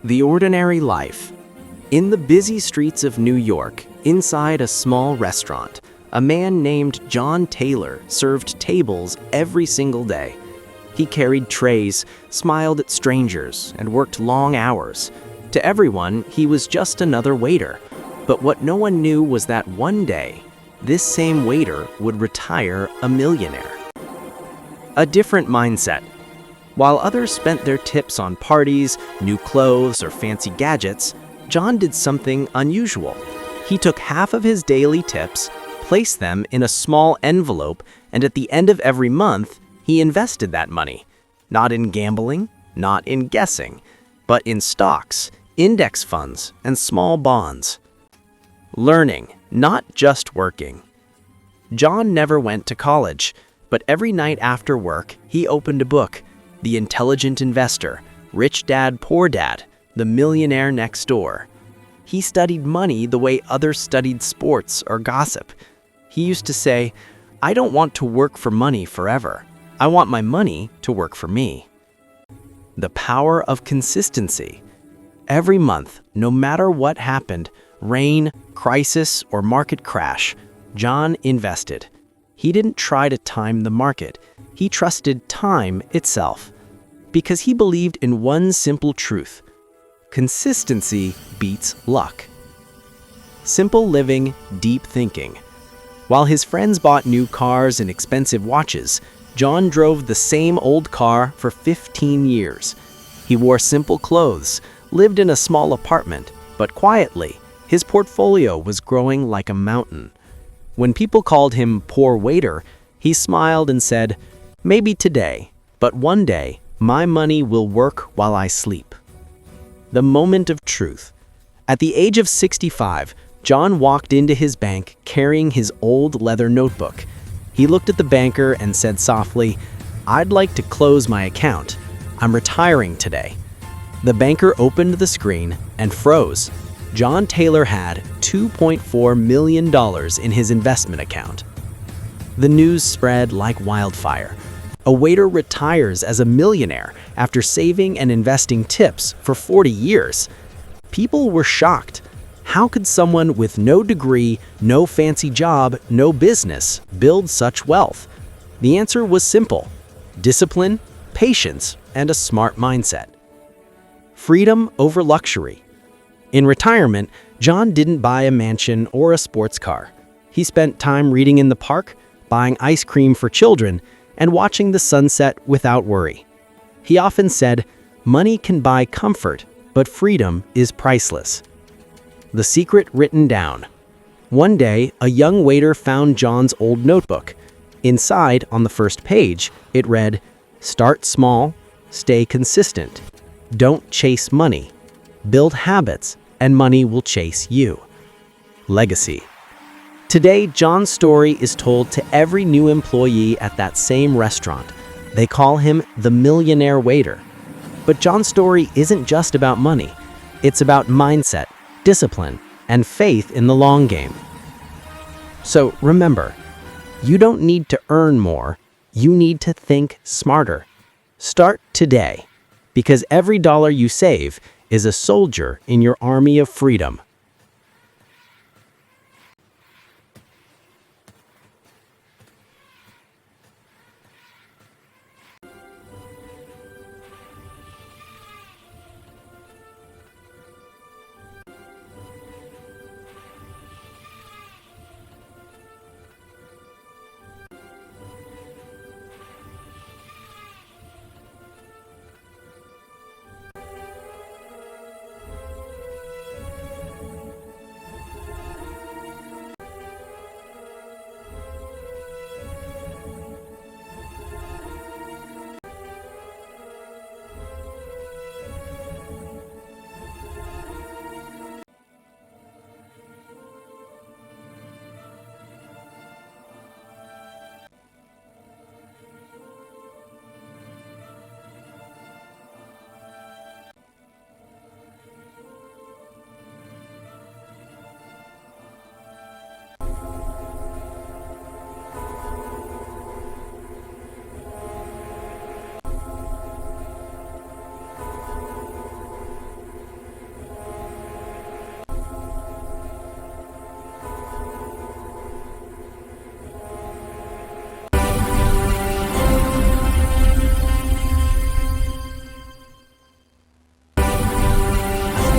The ordinary life. In the busy streets of New York, inside a small restaurant, a man named John Taylor served tables every single day. He carried trays, smiled at strangers, and worked long hours. To everyone, he was just another waiter. But what no one knew was that one day, this same waiter would retire a millionaire. A different mindset. While others spent their tips on parties, new clothes, or fancy gadgets, John did something unusual. He took half of his daily tips, placed them in a small envelope, and at the end of every month, he invested that money. Not in gambling, not in guessing, but in stocks, index funds, and small bonds. Learning, not just working. John never went to college, but every night after work, he opened a book, The Intelligent Investor, Rich Dad, Poor Dad, The Millionaire Next Door. He studied money the way others studied sports or gossip. He used to say, "I don't want to work for money forever. I want my money to work for me." The power of consistency. Every month, no matter what happened, rain, crisis, or market crash, John invested. He didn't try to time the market. He trusted time itself. Because he believed in one simple truth: consistency beats luck. Simple living, deep thinking. While his friends bought new cars and expensive watches, John drove the same old car for 15 years. He wore simple clothes, lived in a small apartment, but quietly, his portfolio was growing like a mountain. When people called him poor waiter, he smiled and said, "Maybe today, but one day, my money will work while I sleep." The moment of truth. At the age of 65, John walked into his bank carrying his old leather notebook. He looked at the banker and said softly, "I'd like to close my account. I'm retiring today." The banker opened the screen and froze. John Taylor had $2.4 million in his investment account. The news spread like wildfire. A waiter retires as a millionaire after saving and investing tips for 40 years. People were shocked. How could someone with no degree, no fancy job, no business build such wealth? The answer was simple: discipline, patience, and a smart mindset. Freedom over luxury. In retirement, John didn't buy a mansion or a sports car. He spent time reading in the park, buying ice cream for children, and watching the sunset without worry. He often said, "Money can buy comfort, but freedom is priceless." The secret written down. One day, a young waiter found John's old notebook. Inside, on the first page, it read, "Start small, stay consistent. Don't chase money. Build habits, and money will chase you." Legacy. Today, John's story is told to every new employee at that same restaurant. They call him the Millionaire Waiter. But John's story isn't just about money. It's about mindset, discipline, and faith in the long game. So remember, you don't need to earn more. You need to think smarter. Start today, because every dollar you save is a soldier in your army of freedom.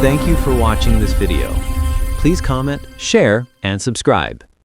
Thank you for watching this video. Please comment, share, and subscribe.